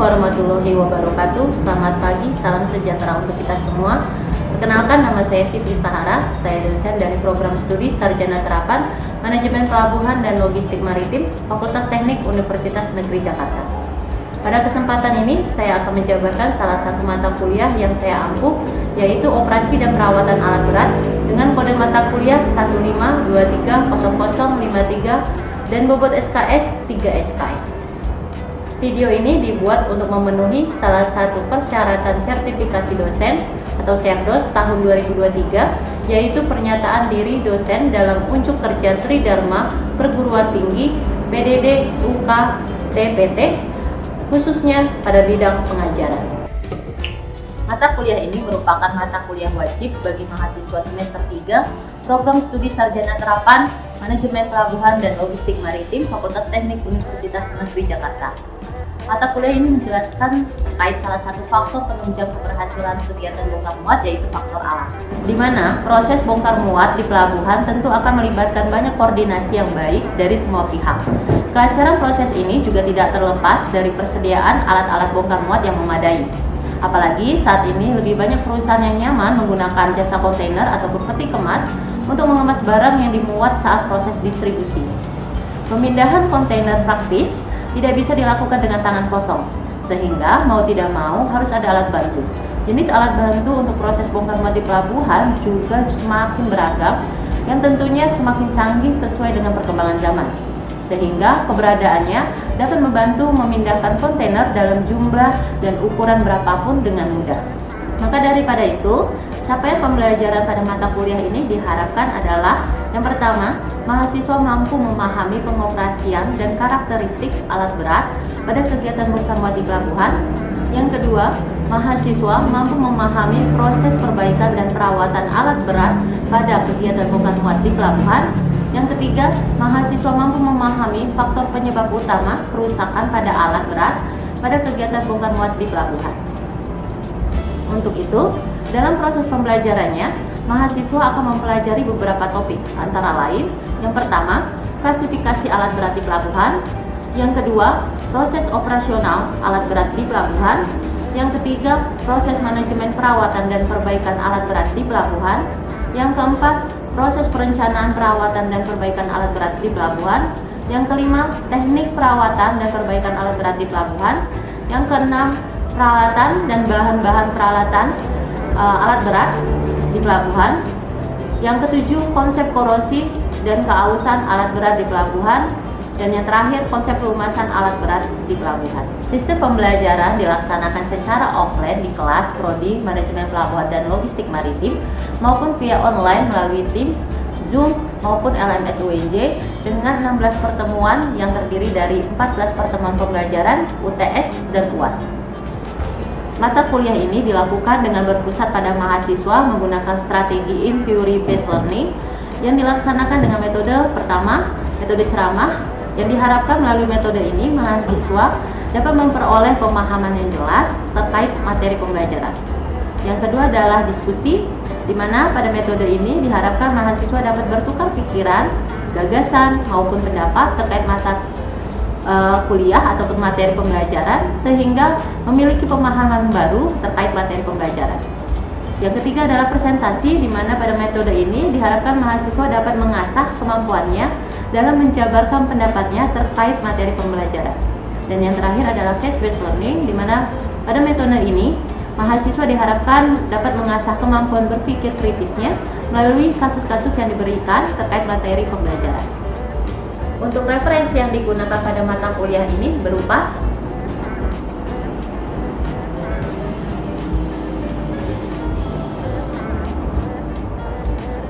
warahmatullahi wabarakatuh. Selamat pagi, salam sejahtera untuk kita semua. Perkenalkan, nama saya Siti Sahara. Saya dosen dari program studi Sarjana Terapan Manajemen Pelabuhan dan Logistik Maritim, Fakultas Teknik Universitas Negeri Jakarta. Pada kesempatan ini, saya akan menjabarkan salah satu mata kuliah yang saya ampuh, yaitu Operasi dan Perawatan Alat Berat dengan kode mata kuliah 15230053 dan bobot SKS 3 SKS. Video ini dibuat untuk memenuhi salah satu persyaratan sertifikasi dosen atau Serdos tahun 2023, yaitu pernyataan diri dosen dalam unjuk kerja Tridharma Perguruan Tinggi PDD UK TPT, khususnya pada bidang pengajaran. Mata kuliah ini merupakan mata kuliah wajib bagi mahasiswa semester 3 program studi Sarjana Terapan Manajemen Pelabuhan dan Logistik Maritim Fakultas Teknik Universitas Negeri Jakarta. Mata kuliah ini menjelaskan terkait salah satu faktor penunjang keberhasilan kegiatan bongkar muat, yaitu faktor alam. Di mana proses bongkar muat di pelabuhan tentu akan melibatkan banyak koordinasi yang baik dari semua pihak. Kelancaran proses ini juga tidak terlepas dari persediaan alat-alat bongkar muat yang memadai. Apalagi saat ini lebih banyak perusahaan yang nyaman menggunakan jasa kontainer ataupun peti kemas untuk mengemas barang yang dimuat saat proses distribusi. Pemindahan kontainer praktis tidak bisa dilakukan dengan tangan kosong, sehingga mau tidak mau harus ada alat bantu. Jenis alat bantu untuk proses bongkar muat di pelabuhan juga semakin beragam, yang tentunya semakin canggih sesuai dengan perkembangan zaman, sehingga keberadaannya dapat membantu memindahkan kontainer dalam jumlah dan ukuran berapapun dengan mudah. Maka daripada itu, capaian pembelajaran pada mata kuliah ini diharapkan adalah yang pertama, mahasiswa mampu memahami pengoperasian dan karakteristik alat berat pada kegiatan bongkar muat di pelabuhan. Yang kedua, mahasiswa mampu memahami proses perbaikan dan perawatan alat berat pada kegiatan bongkar muat di pelabuhan. Yang ketiga, mahasiswa mampu memahami faktor penyebab utama kerusakan pada alat berat pada kegiatan bongkar muat di pelabuhan. Untuk itu, dalam proses pembelajarannya, mahasiswa akan mempelajari beberapa topik, antara lain, yang pertama, klasifikasi alat berat di pelabuhan, yang kedua, proses operasional alat berat di pelabuhan, yang ketiga, proses manajemen perawatan dan perbaikan alat berat di pelabuhan, yang keempat, proses perencanaan perawatan dan perbaikan alat berat di pelabuhan, yang kelima, teknik perawatan dan perbaikan alat berat di pelabuhan, yang keenam, peralatan dan bahan-bahan peralatan alat berat di pelabuhan, yang ketujuh, konsep korosi dan keausan alat berat di pelabuhan, dan yang terakhir, konsep pelumasan alat berat di pelabuhan. Sistem pembelajaran dilaksanakan secara offline di kelas Prodi Manajemen Pelabuhan dan Logistik Maritim maupun via online melalui Teams, Zoom maupun LMS UNJ dengan 16 pertemuan yang terdiri dari 14 pertemuan pembelajaran, UTS, dan UAS. Mata kuliah ini dilakukan dengan berpusat pada mahasiswa menggunakan strategi inquiry based learning yang dilaksanakan dengan metode pertama, metode ceramah, yang diharapkan melalui metode ini mahasiswa dapat memperoleh pemahaman yang jelas terkait materi pembelajaran. Yang kedua adalah diskusi, di mana pada metode ini diharapkan mahasiswa dapat bertukar pikiran, gagasan maupun pendapat terkait mata kuliah ataupun materi pembelajaran, sehingga memiliki pemahaman baru terkait materi pembelajaran. Yang ketiga adalah presentasi, di mana pada metode ini diharapkan mahasiswa dapat mengasah kemampuannya dalam menjabarkan pendapatnya terkait materi pembelajaran. Dan yang terakhir adalah case based learning, di mana pada metode ini mahasiswa diharapkan dapat mengasah kemampuan berpikir kritisnya melalui kasus-kasus yang diberikan terkait materi pembelajaran. Untuk referensi yang digunakan pada mata kuliah ini berupa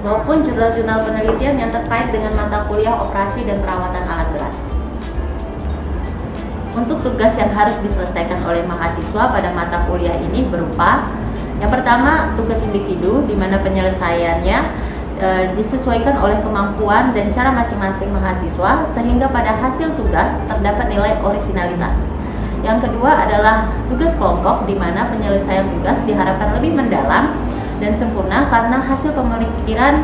maupun jurnal-jurnal penelitian yang terkait dengan mata kuliah operasi dan perawatan alat berat. Untuk tugas yang harus diselesaikan oleh mahasiswa pada mata kuliah ini berupa yang pertama, tugas individu, di mana penyelesaiannya disesuaikan oleh kemampuan dan cara masing-masing mahasiswa, sehingga pada hasil tugas terdapat nilai orisinalitas. Yang kedua adalah tugas kelompok, di mana penyelesaian tugas diharapkan lebih mendalam dan sempurna karena hasil pemikiran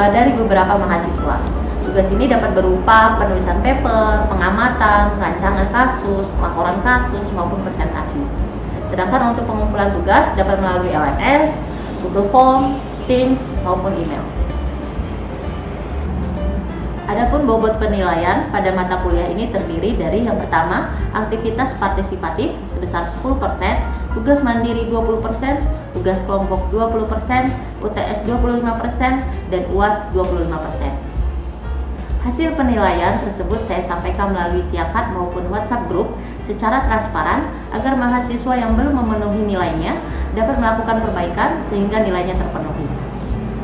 dari beberapa mahasiswa. Tugas ini dapat berupa penulisan paper, pengamatan, rancangan kasus, laporan kasus, maupun presentasi. Sedangkan untuk pengumpulan tugas dapat melalui LMS, Google Form, Teams, maupun email. Adapun bobot penilaian pada mata kuliah ini terdiri dari yang pertama, aktivitas partisipatif sebesar 10%, tugas mandiri 20%, tugas kelompok 20%, UTS 25%, dan UAS 25%. Hasil penilaian tersebut saya sampaikan melalui siakat maupun WhatsApp group secara transparan agar mahasiswa yang belum memenuhi nilainya dapat melakukan perbaikan sehingga nilainya terpenuhi.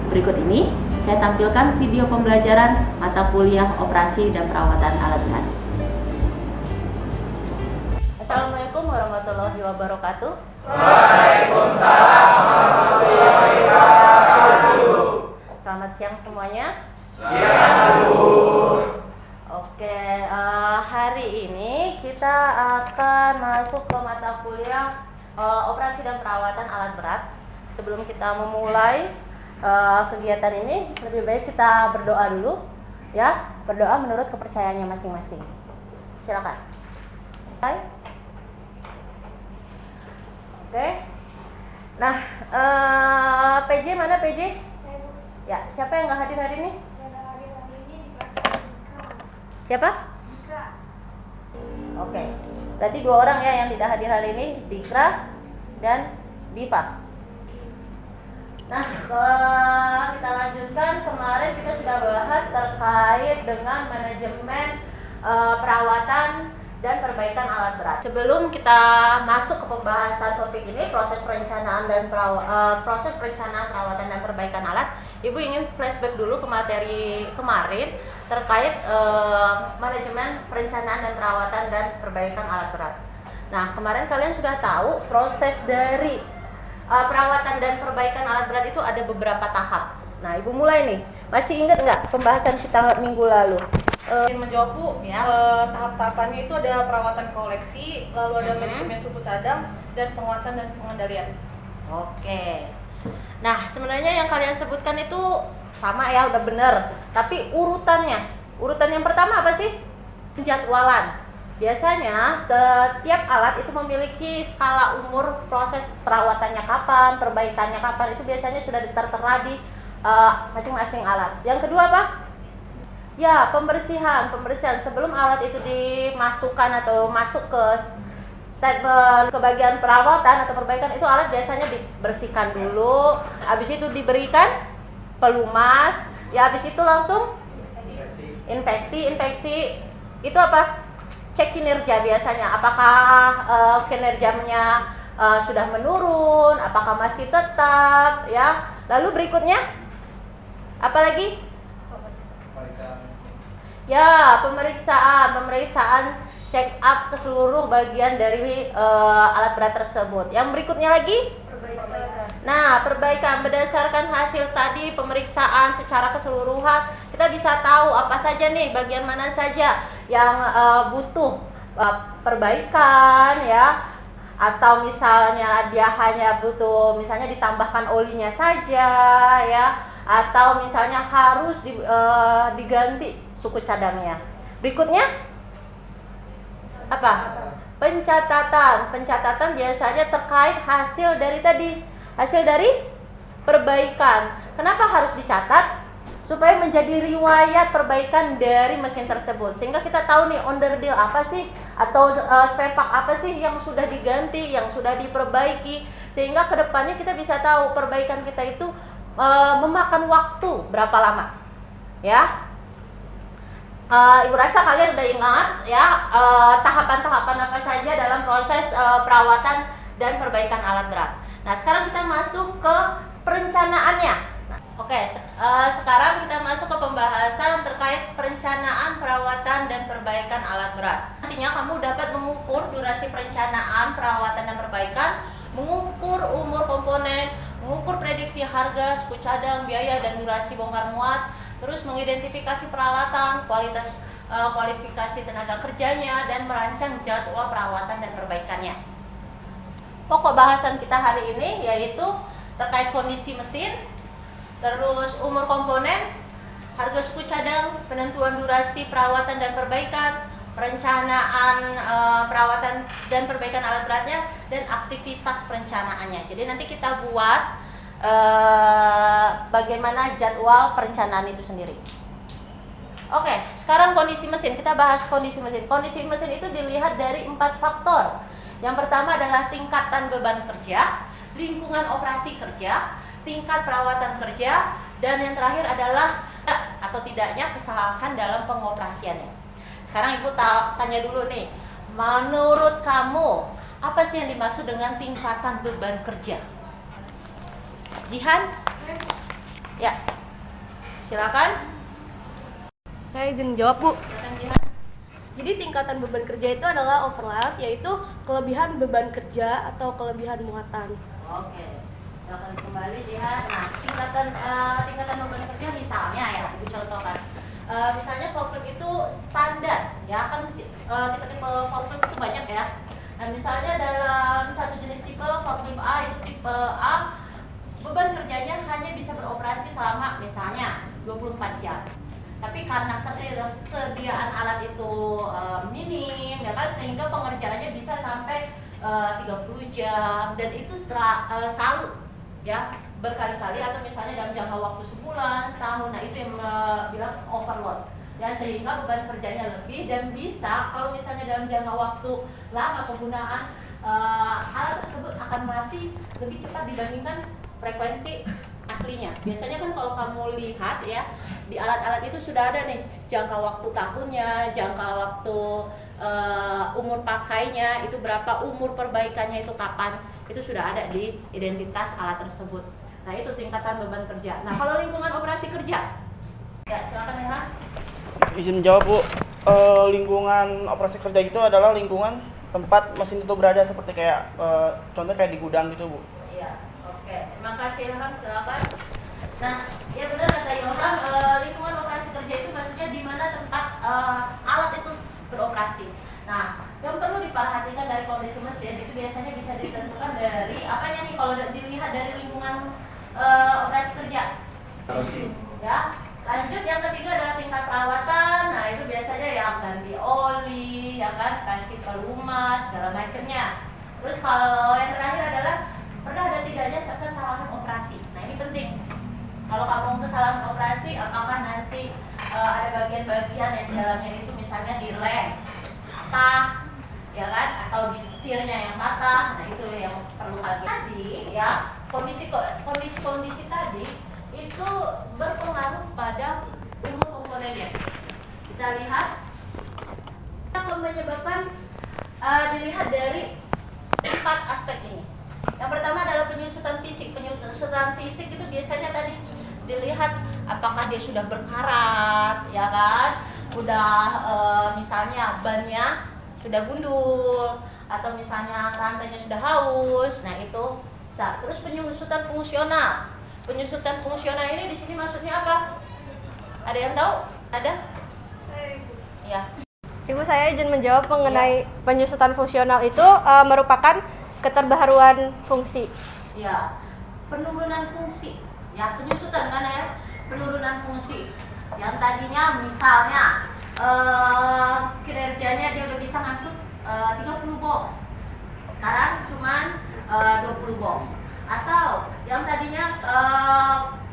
Berikut ini saya tampilkan video pembelajaran mata kuliah operasi dan perawatan alat berat. Assalamualaikum warahmatullahi wabarakatuh. Waalaikumsalam warahmatullahi wabarakatuh. Selamat siang semuanya. Siang, Bu. Oke, hari ini kita akan masuk ke mata kuliah operasi dan perawatan alat berat. Sebelum kita memulai kegiatan ini, lebih baik kita berdoa dulu, ya. Berdoa menurut kepercayaannya masing-masing. Silakan. Oke. Nah, PJ mana PJ? Ya, siapa yang nggak hadir hari ini? Siapa? Oke. Berarti 2 orang ya yang tidak hadir hari ini, Zikra dan Diva. Nah, kita lanjutkan. Kemarin kita sudah bahas terkait dengan manajemen perawatan dan perbaikan alat berat. Sebelum kita masuk ke pembahasan topik ini, proses perencanaan perawatan dan perbaikan alat, Ibu ingin flashback dulu ke materi kemarin terkait manajemen perencanaan dan perawatan dan perbaikan alat berat. Nah, kemarin kalian sudah tahu proses dari perawatan dan perbaikan alat berat itu ada beberapa tahap. Nah, Ibu mulai nih. Masih ingat nggak pembahasan kita minggu lalu? Menjawab Bu, ya. Tahap-tahapannya itu ada perawatan koleksi, lalu ada manajemen suku cadang, dan penguasaan dan pengendalian. Oke. Nah, sebenarnya yang kalian sebutkan itu sama ya, udah bener. Tapi urutan yang pertama apa sih? Penjadwalan. Biasanya setiap alat itu memiliki skala umur, proses perawatannya kapan, perbaikannya kapan, itu biasanya sudah tertera di masing-masing alat. Yang kedua apa? Ya, pembersihan. Sebelum alat itu dimasukkan atau masuk ke statement ke bagian perawatan atau perbaikan, itu alat biasanya dibersihkan dulu, habis itu diberikan pelumas, ya habis itu langsung infeksi itu apa? Cek kinerja biasanya, apakah kinerjanya sudah menurun, apakah masih tetap, ya. Lalu berikutnya apa lagi? Ya, pemeriksaan check up ke seluruh bagian dari alat berat tersebut. Yang berikutnya lagi? Perbaikan. Berdasarkan hasil tadi pemeriksaan secara keseluruhan, kita bisa tahu apa saja nih, bagian mana saja yang butuh perbaikan, ya. Atau misalnya dia hanya butuh misalnya ditambahkan olinya saja, ya. Atau misalnya harus diganti suku cadangnya. Berikutnya apa? Pencatatan biasanya terkait hasil dari perbaikan. Kenapa harus dicatat? Supaya menjadi riwayat perbaikan dari mesin tersebut, sehingga kita tahu nih onderdil apa sih atau spare part apa sih yang sudah diganti, yang sudah diperbaiki, sehingga kedepannya kita bisa tahu perbaikan kita itu memakan waktu berapa lama, ya. Ibu rasa kalian udah ingat ya tahapan-tahapan apa saja dalam proses perawatan dan perbaikan alat berat. Nah, sekarang kita masuk ke perencanaannya. Sekarang kita masuk ke pembahasan terkait perencanaan perawatan dan perbaikan alat berat. Nantinya kamu dapat mengukur durasi perencanaan perawatan dan perbaikan, mengukur umur komponen, mengukur prediksi harga, suku cadang, biaya, dan durasi bongkar muat, terus mengidentifikasi peralatan, kualifikasi tenaga kerjanya, dan merancang jadwal perawatan dan perbaikannya. Pokok bahasan kita hari ini yaitu terkait kondisi mesin, terus umur komponen, harga suku cadang, penentuan durasi perawatan dan perbaikan, perencanaan perawatan dan perbaikan alat beratnya, dan aktivitas perencanaannya. Jadi nanti kita buat bagaimana jadwal perencanaan itu sendiri. Oke, sekarang kondisi mesin. Kita bahas kondisi mesin. Kondisi mesin itu dilihat dari 4 faktor. Yang pertama adalah tingkatan beban kerja, lingkungan operasi kerja, tingkat perawatan kerja, dan yang terakhir adalah atau tidaknya kesalahan dalam pengoperasiannya. Sekarang Ibu tanya dulu nih, menurut kamu apa sih yang dimaksud dengan tingkatan beban kerja? Jihan? Ya, silakan. Saya izin jawab, Bu. Silakan Jihan. Jadi tingkatan beban kerja itu adalah overload, yaitu kelebihan beban kerja atau kelebihan muatan. Oke, silakan kembali Jihan. Nah, tingkatan beban kerja misalnya ya, Ibu contohkan. Misalnya forklift itu standar, ya kan tipe-tipe forklift itu banyak ya. Nah, misalnya dalam satu jenis tipe forklift A itu tipe A, beban kerjanya hanya bisa beroperasi selama misalnya 24 jam. Tapi karena ketersediaan alat itu minim, ya kan, sehingga pengerjaannya bisa sampai 30 jam, dan itu selalu ya berkali-kali, atau misalnya dalam jangka waktu sebulan, setahun. Nah, itu yang bilang overload ya, sehingga beban kerjanya lebih, dan bisa kalau misalnya dalam jangka waktu lama penggunaan alat tersebut akan mati lebih cepat dibandingkan frekuensi aslinya. Biasanya kan kalau kamu lihat ya, di alat-alat itu sudah ada nih jangka waktu tahunnya, jangka waktu umur pakainya itu berapa, umur perbaikannya itu kapan, itu sudah ada di identitas alat tersebut. Nah, itu tingkatan beban kerja. Nah, kalau lingkungan operasi kerja, ya silakan ya. Izin jawab, Bu. Lingkungan operasi kerja itu adalah lingkungan tempat mesin itu berada, seperti kayak contoh kayak di gudang gitu, Bu. Iya, oke. Terima kasih Ilham, silakan. Nah, ya benar kata Ilham, lingkungan operasi kerja itu maksudnya di mana tempat alat itu beroperasi. Nah, yang perlu diperhatikan dari kondisi mesin itu biasanya bisa ditentukan dari apanya nih kalau dilihat dari lingkungan operasi kerja. Ya. Lanjut, yang ketiga adalah tingkat perawatan. Nah, itu biasanya yang ganti oli, ya kan, kasih pelumas, segala macamnya. Terus kalau yang terakhir adalah pernah ada tidaknya kesalahan operasi. Nah, ini penting. Kalau kamu kesalahan operasi, apakah nanti ada bagian-bagian yang di dalamnya itu misalnya di rem patah, ya kan, atau di setirnya yang patah. Nah, itu yang perlu hati. Tadi ya, kondisi tadi itu berpengaruh pada umur komponennya. Kita lihat yang menyebabkan dilihat dari 4 aspek ini. Yang pertama adalah penyusutan fisik. Penyusutan fisik itu biasanya tadi dilihat apakah dia sudah berkarat, ya kan, udah misalnya bannya sudah gundul, atau misalnya rantainya sudah haus. Nah, itu bisa. Terus penyusutan fungsional. Penyusutan fungsional ini di sini maksudnya apa? Ada yang tahu? Ada? Ya. Ibu, saya izin menjawab mengenai penyusutan fungsional itu merupakan keterbaruan fungsi. Ya. Penurunan fungsi. Ya, penyusutan kan ya? Penurunan fungsi. Yang tadinya misalnya kinerjanya dia udah bisa ngangkut 30 box. Sekarang cuman 20 box. Atau yang tadinya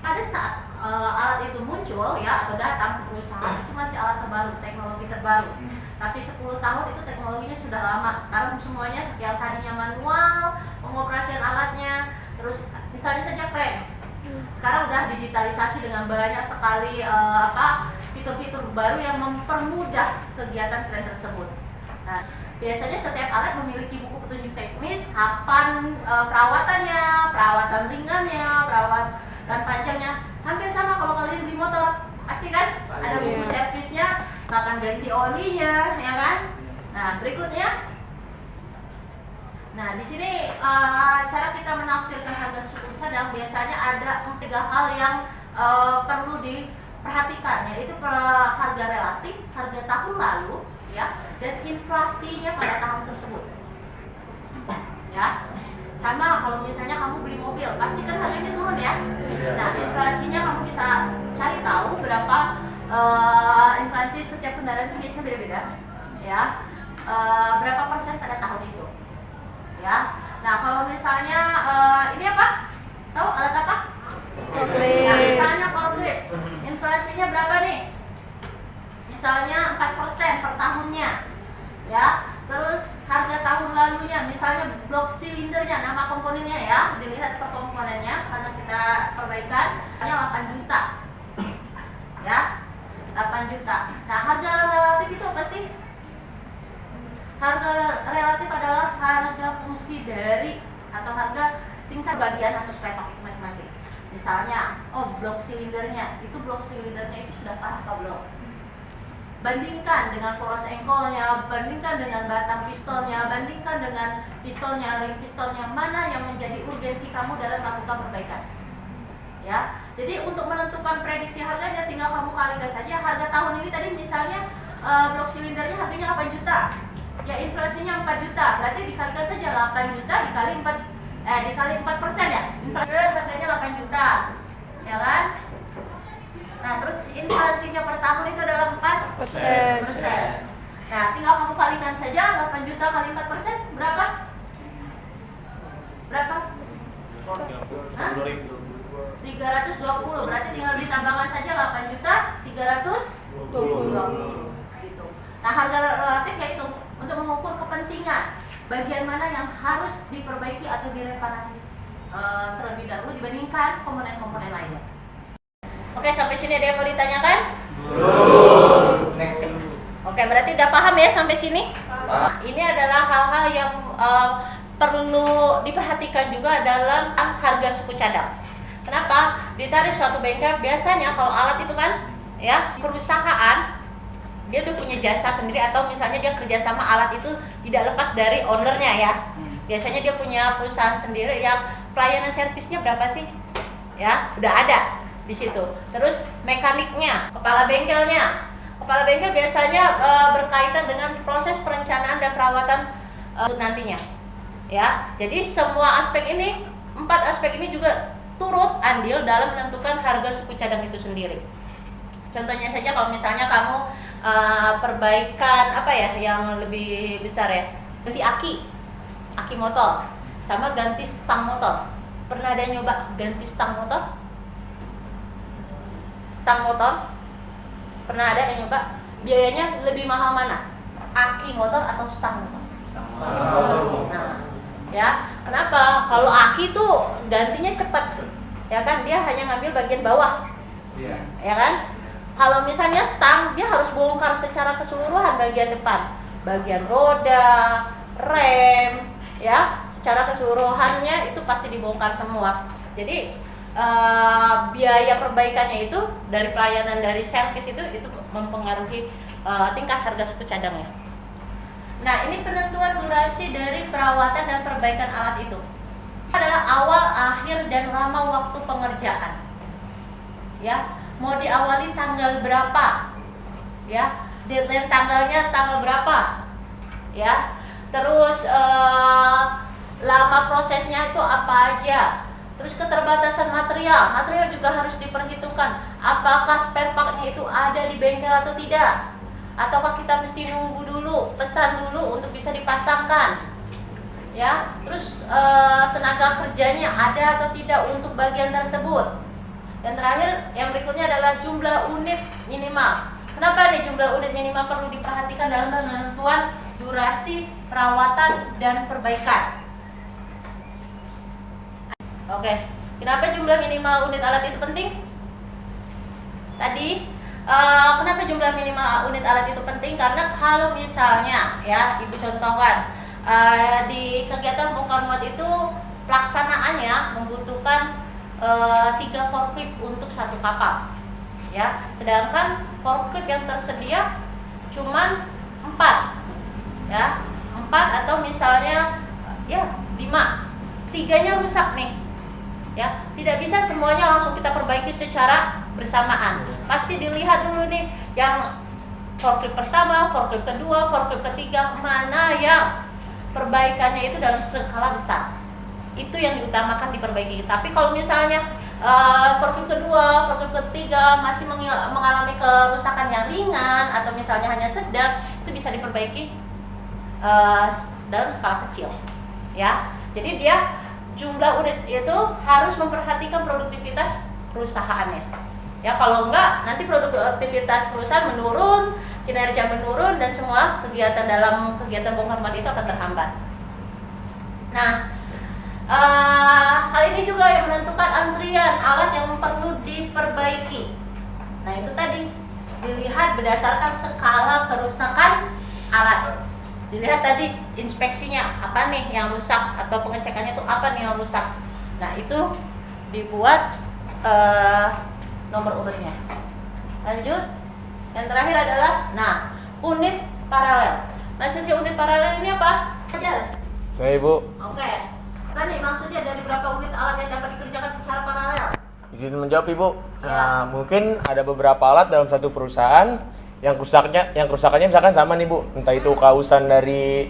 pada saat alat itu muncul ya, atau datang ke perusahaan, itu masih alat terbaru, teknologi terbaru. Tapi 10 tahun itu teknologinya sudah lama. Sekarang semuanya yang tadinya manual, pengoperasian alatnya, terus misalnya saja kren, sekarang udah digitalisasi dengan banyak sekali fitur-fitur baru yang mempermudah kegiatan kren tersebut. Nah, biasanya setiap alat memiliki buku petunjuk teknis, kapan perawatannya, perawatan ringannya, perawatan panjangnya. Hampir sama kalau kalian beli motor, pasti kan ada buku servisnya, kapan ganti olinya, ya kan? Nah, berikutnya. Nah, di sini cara kita menafsirkan harga suku cadang biasanya ada 3 hal yang perlu diperhatikan, yaitu harga relatif, harga tahun lalu, ya, dan inflasinya pada tahun tersebut. Ya. Sama kalau misalnya kamu beli mobil, pasti kan harganya turun ya. Nah, inflasinya kamu bisa cari tahu berapa inflasi setiap kendaraan itu biasanya beda-beda, ya. Berapa persen pada tahun itu, ya. Nah kalau misalnya ini apa? Tahu alat apa? Forklift. Nah, misalnya forklift, inflasinya berapa nih? Misalnya 4% per tahunnya, ya. Terus harga tahun lalunya, misalnya blok silindernya, nama komponennya ya, dilihat per komponennya karena kita perbaikan, hanya 8 juta, ya, 8 juta. Nah harga relatif itu apa sih? Harga relatif adalah harga fungsi dari atau harga tingkat bagian atau spare part masing-masing. Misalnya, blok silindernya itu sudah parah apa belum? Bandingkan dengan poros engkolnya, bandingkan dengan batang pistolnya, bandingkan dengan pistolnya, ring pistolnya, mana yang menjadi urgensi kamu dalam melakukan perbaikan. Ya, jadi untuk menentukan prediksi harganya tinggal kamu kalikan saja harga tahun ini tadi misalnya blok silindernya harganya 8 juta. Ya inflasinya 4 juta, berarti dikalikan saja 8 juta dikali 4% ya. Inflasi harganya 8 juta. Ya kan? Nah, terus inflasinya per tahun itu adalah 4%. Nah, tinggal kamu kalikan saja 8 juta kali 4% berapa? Berapa? 320. Berarti tinggal ditambahkan saja 8 juta 320. Gitu. Nah, harga relatif yaitu untuk mengukur kepentingan bagian mana yang harus diperbaiki atau direparasi terlebih dahulu dibandingkan komponen-komponen lainnya. Oke, sampai sini ada yang mau ditanyakan? Belum. Next. Oke, berarti udah paham ya sampai sini? Nah, ini adalah hal-hal yang perlu diperhatikan juga dalam harga suku cadang. Kenapa? Ditarik suatu bengkel biasanya kalau alat itu kan, ya perusahaan dia udah punya jasa sendiri atau misalnya dia kerjasama alat itu tidak lepas dari ownernya ya. Biasanya dia punya perusahaan sendiri yang pelayanan servisnya berapa sih? Ya, udah ada di situ. Terus mekaniknya, kepala bengkelnya. Kepala bengkel biasanya berkaitan dengan proses perencanaan dan perawatan nantinya. Ya. Jadi semua aspek ini, 4 aspek ini juga turut andil dalam menentukan harga suku cadang itu sendiri. Contohnya saja kalau misalnya kamu perbaikan apa ya yang lebih besar ya, ganti aki motor sama ganti stang motor. Pernah ada yang nyoba ganti stang motor? Stang motor? Pernah ada yang nyoba? Biayanya lebih mahal mana? Aki motor atau stang motor? Nah, ya, kenapa? Kalau aki tuh gantinya cepat, ya kan? Dia hanya ngambil bagian bawah, ya kan? Kalau misalnya stang, dia harus bongkar secara keseluruhan bagian depan, bagian roda, rem, ya, secara keseluruhannya itu pasti dibongkar semua. Jadi biaya perbaikannya itu dari pelayanan dari servis itu mempengaruhi tingkat harga suku cadangnya. Nah, ini penentuan durasi dari perawatan dan perbaikan alat itu adalah awal, akhir, dan lama waktu pengerjaan. Ya, mau diawali tanggal berapa? Ya, deadline tanggalnya tanggal berapa? Ya, terus lama prosesnya itu apa aja? Terus keterbatasan material juga harus diperhitungkan. Apakah spare part-nya itu ada di bengkel atau tidak? Ataukah kita mesti nunggu dulu, pesan dulu untuk bisa dipasangkan? Ya, terus tenaga kerjanya ada atau tidak untuk bagian tersebut? Dan terakhir, yang berikutnya adalah jumlah unit minimal. Kenapa nih jumlah unit minimal perlu diperhatikan dalam penentuan durasi perawatan dan perbaikan? Oke, kenapa jumlah minimal unit alat itu penting? Tadi, kenapa jumlah minimal unit alat itu penting? Karena kalau misalnya, ya, Ibu contohkan, di kegiatan bongkar muat itu pelaksanaannya membutuhkan 3 forklift untuk 1 kapal, ya. Sedangkan forklift yang tersedia cuman 4, ya, 4 atau misalnya ya 5, 3-nya rusak nih. Ya, tidak bisa semuanya langsung kita perbaiki secara bersamaan. Pasti dilihat dulu nih yang forklift pertama, forklift kedua, forklift ketiga, mana yang perbaikannya itu dalam skala besar. Itu yang diutamakan diperbaiki. Tapi kalau misalnya forklift kedua, forklift ketiga masih mengalami kerusakan yang ringan atau misalnya hanya sedang, itu bisa diperbaiki dalam skala kecil, ya. Jadi dia jumlah unit itu harus memperhatikan produktivitas perusahaannya. Ya, kalau enggak nanti produktivitas perusahaan menurun, kinerja menurun, dan semua kegiatan dalam kegiatan bongkar muat itu akan terhambat. Nah, hal ini juga yang menentukan antrian alat yang perlu diperbaiki. Nah, itu tadi dilihat berdasarkan skala kerusakan alat. Dilihat tadi inspeksinya apa nih yang rusak atau pengecekannya itu apa nih yang rusak. Nah, itu dibuat nomor urutnya. Lanjut, yang terakhir adalah unit paralel. Maksudnya unit paralel ini apa? Ajar. Saya Bu. Oke. Kan nih maksudnya dari berapa unit alat yang dapat dikerjakan secara paralel? Izin menjawab Ibu. Ya. Nah, mungkin ada beberapa alat dalam satu perusahaan yang kerusakannya misalkan sama nih Bu. Entah itu kausan dari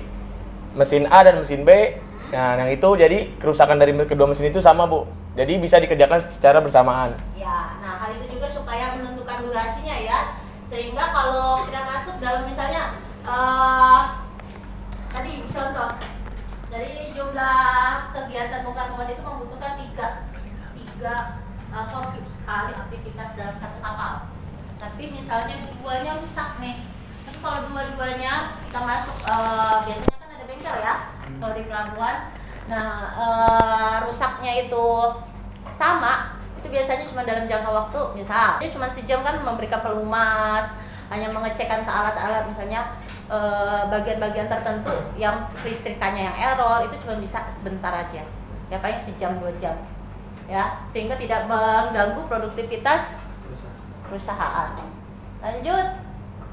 mesin A dan mesin B. Nah, yang itu jadi kerusakan dari kedua mesin itu sama Bu. Jadi bisa dikerjakan secara bersamaan. Ya, nah hal itu juga supaya menentukan durasinya ya. Sehingga kalau kita masuk dalam misalnya tadi contoh dari jumlah kegiatan bongkar muat itu membutuhkan tiga forklift sekali aktivitas dalam satu kapal. Tapi misalnya duanya rusak nih. Tapi kalau dua-duanya kita masuk biasanya kan ada bengkel ya kalau di pelabuhan. Nah, rusaknya itu sama, itu biasanya cuma dalam jangka waktu, misal dia cuma sejam kan memberikan pelumas, hanya mengecekkan ke alat-alat misalnya bagian-bagian tertentu yang listrikannya yang error, itu cuma bisa sebentar aja, ya paling sejam 2 jam, ya, sehingga tidak mengganggu produktivitas perusahaan. Lanjut,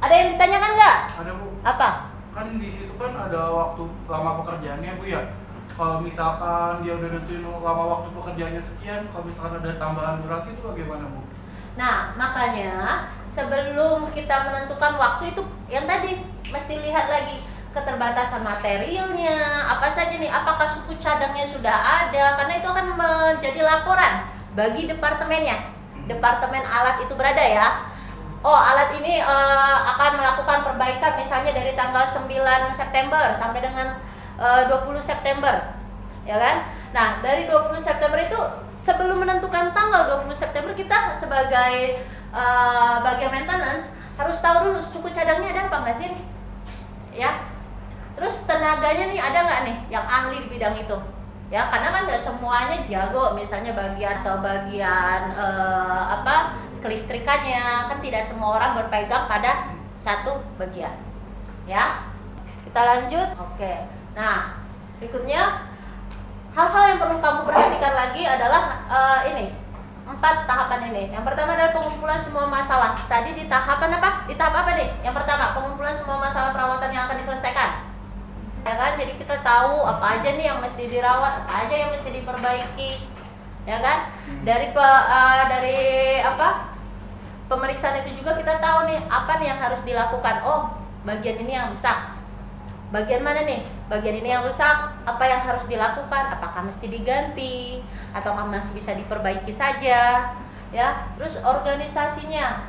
ada yang ditanyakan nggak? Ada Bu. Apa? Kan di situ kan ada waktu lama pekerjaannya Bu ya. Kalau misalkan dia udah nentuin lama waktu pekerjaannya sekian, kalau misalkan ada tambahan durasi itu bagaimana Bu? Nah, makanya sebelum kita menentukan waktu itu yang tadi mesti lihat lagi keterbatasan materialnya, apa saja nih, apakah suku cadangnya sudah ada, karena itu akan menjadi laporan bagi departemennya. Departemen alat itu berada ya. Oh, alat ini akan melakukan perbaikan misalnya dari tanggal 9 September sampai dengan 20 September, ya kan? Nah, dari 20 September itu sebelum menentukan tanggal 20 September kita sebagai bagian maintenance harus tahu dulu suku cadangnya ada apa nggak sih, ya? Terus tenaganya nih ada nggak nih yang ahli di bidang itu, ya? Karena kan nggak semuanya jago, misalnya bagian kelistrikannya, kan tidak semua orang berpegang pada satu bagian, ya. Kita lanjut, oke. Nah, berikutnya hal-hal yang perlu kamu perhatikan lagi adalah ini 4 tahapan ini. Yang pertama adalah pengumpulan semua masalah. Tadi di tahapan apa? Di tahap apa nih? Yang pertama, pengumpulan semua masalah perawatan yang akan diselesaikan. Ya kan? Jadi kita tahu apa aja nih yang mesti dirawat, apa aja yang mesti diperbaiki. Ya kan? Dari pemeriksaan itu juga kita tahu nih apa nih yang harus dilakukan. Oh, bagian ini yang rusak. Bagian mana nih? Bagian ini yang rusak, apa yang harus dilakukan? Apakah mesti diganti ataukah masih bisa diperbaiki saja? Ya, terus organisasinya,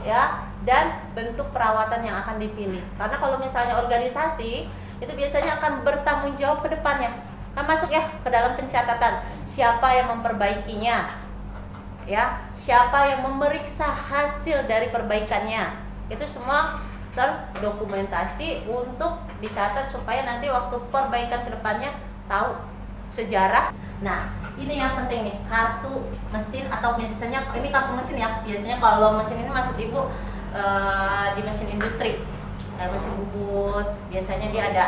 ya, dan bentuk perawatan yang akan dipilih. Karena kalau misalnya organisasi itu biasanya akan bertanggung jawab ke depannya. Kan masuk ya ke dalam pencatatan siapa yang memperbaikinya, ya, siapa yang memeriksa hasil dari perbaikannya. Itu semua terdokumentasi untuk dicatat supaya nanti waktu perbaikan kedepannya tahu sejarah. Nah, ini yang penting nih, kartu mesin atau biasanya ini kartu mesin ya. Biasanya kalau mesin ini maksud Ibu di mesin industri, mesin bubut, biasanya dia ada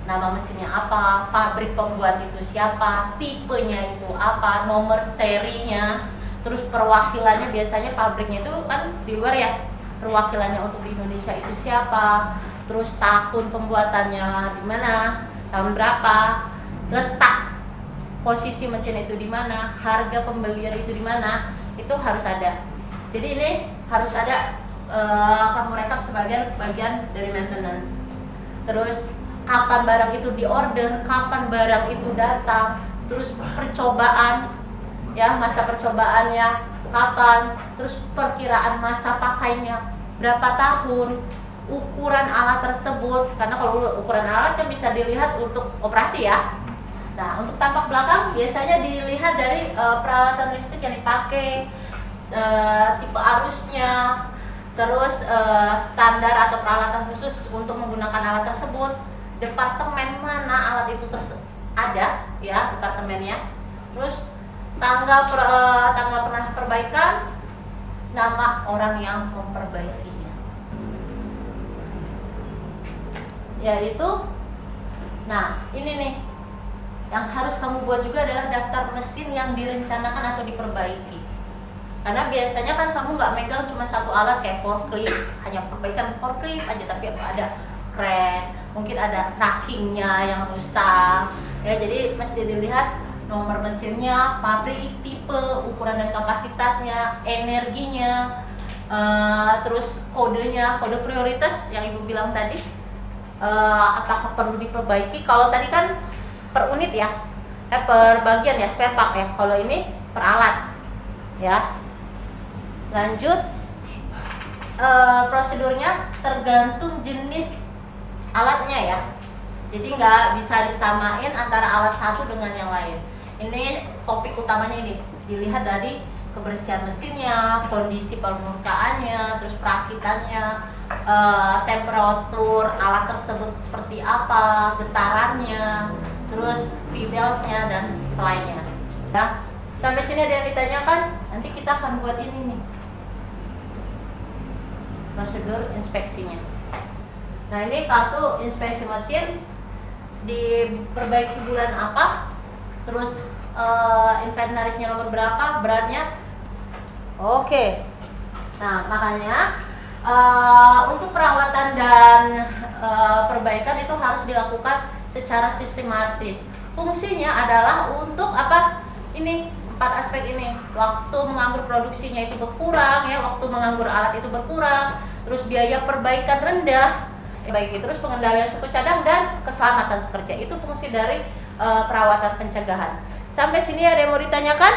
nama mesinnya apa, pabrik pembuat itu siapa, tipenya itu apa, nomor serinya, terus perwakilannya biasanya pabriknya itu kan di luar ya. Perwakilannya untuk di Indonesia itu siapa, terus tahun pembuatannya di mana, tahun berapa, letak posisi mesin itu di mana, harga pembelian itu di mana, itu harus ada. Jadi ini harus ada kamu rekap sebagai bagian dari maintenance. Terus kapan barang itu diorder, kapan barang itu datang, terus percobaan ya masa percobaannya kapan, terus perkiraan masa pakainya berapa tahun, ukuran alat tersebut, karena kalau ukuran alat kan bisa dilihat untuk operasi ya. Nah, untuk tampak belakang biasanya dilihat dari peralatan listrik yang dipakai, tipe arusnya, terus standar atau peralatan khusus untuk menggunakan alat tersebut, departemen mana alat itu ada ya departemennya, terus tanggal pernah perbaikan, nama orang yang memperbaikinya, yaitu, nah ini nih yang harus kamu buat juga adalah daftar mesin yang direncanakan atau diperbaiki. Karena biasanya kan kamu nggak megang cuma satu alat kayak forklift, hanya perbaikan forklift aja, tapi ada crane, mungkin ada trackingnya yang rusak ya, jadi mesti dilihat nomor mesinnya, pabrik, tipe, ukuran dan kapasitasnya, energinya, terus kodenya, kode prioritas yang ibu bilang tadi, apakah perlu diperbaiki. Kalau tadi kan per unit ya, per bagian ya, spare part ya, kalau ini per alat ya. Lanjut, prosedurnya tergantung jenis alatnya ya, jadi nggak bisa disamain antara alat satu dengan yang lain. Ini topik utamanya ini, dilihat dari kebersihan mesinnya, kondisi permukaannya, terus perakitannya, temperatur alat tersebut seperti apa, getarannya, terus V-bells-nya dan selainnya ya. Sampai sini ada yang ditanyakan, nanti kita akan buat ini nih, prosedur inspeksinya. Nah, ini kartu inspeksi mesin diperbaiki bulan apa, terus inventarisnya nomor berapa, beratnya. Oke. Nah, makanya untuk perawatan dan perbaikan itu harus dilakukan secara sistematis. Fungsinya adalah untuk apa? Ini 4 aspek ini. Waktu menganggur produksinya itu berkurang ya, waktu menganggur alat itu berkurang, terus biaya perbaikan rendah, baik terus pengendalian suku cadang dan keselamatan kerja. Itu fungsi dari perawatan pencegahan. Sampai sini ada yang mau ditanyakan?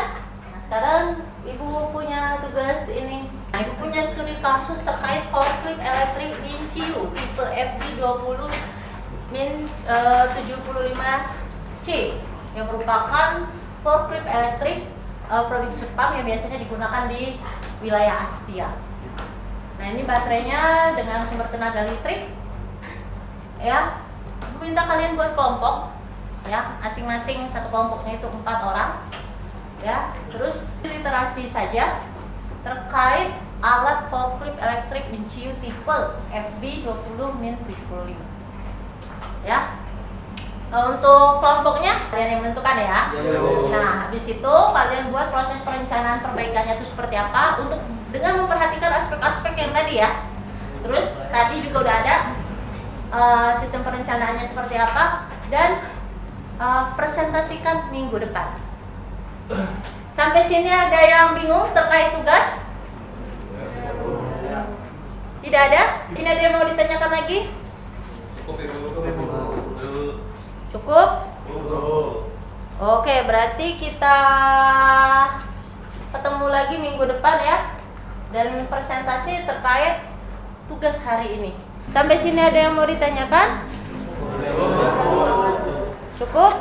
Nah, sekarang ibu punya tugas ini. Nah, ibu punya studi kasus terkait forklift elektrik Minciu tipe FB20-75C yang merupakan forklift elektrik produk Jepang yang biasanya digunakan di wilayah Asia. Nah, ini baterainya dengan sumber tenaga listrik ya. Aku minta kalian buat kelompok ya, masing-masing satu kelompoknya itu 4 orang ya. Terus literasi saja terkait alat forklift elektrik Minciu tipe FB20-75 ya. Untuk kelompoknya kalian yang menentukan ya. Nah, habis itu kalian buat proses perencanaan perbaikannya itu seperti apa, untuk dengan memperhatikan aspek-aspek yang tadi ya. Terus tadi juga udah ada sistem perencanaannya seperti apa, dan presentasikan minggu depan. Sampai sini ada yang bingung terkait tugas? Tidak ada? Sini ada yang mau ditanyakan lagi? Cukup? Oke, berarti kita ketemu lagi minggu depan ya, dan presentasi terkait tugas hari ini. Sampai sini ada yang mau ditanyakan? Cukup?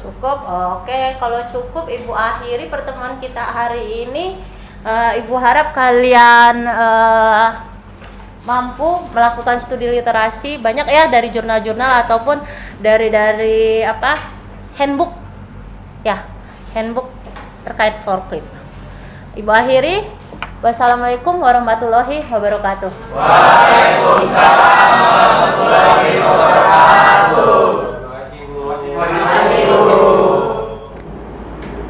Cukup. Oke, kalau cukup ibu akhiri pertemuan kita hari ini. Ibu harap kalian mampu melakukan studi literasi banyak ya, dari jurnal-jurnal ataupun dari apa, handbook ya, handbook terkait forklift. Ibu akhiri, wassalamualaikum warahmatullahi wabarakatuh. Waalaikumsalam warahmatullahi wabarakatuh.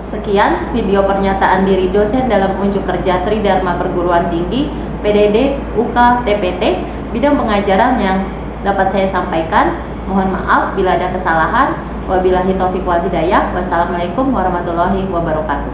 Sekian video pernyataan diri dosen dalam unjuk kerja Tridharma Perguruan Tinggi PDD UK TPT bidang pengajaran yang dapat saya sampaikan. Mohon maaf bila ada kesalahan. Wabillahi taufiq wal hidayah. Wassalamualaikum warahmatullahi wabarakatuh.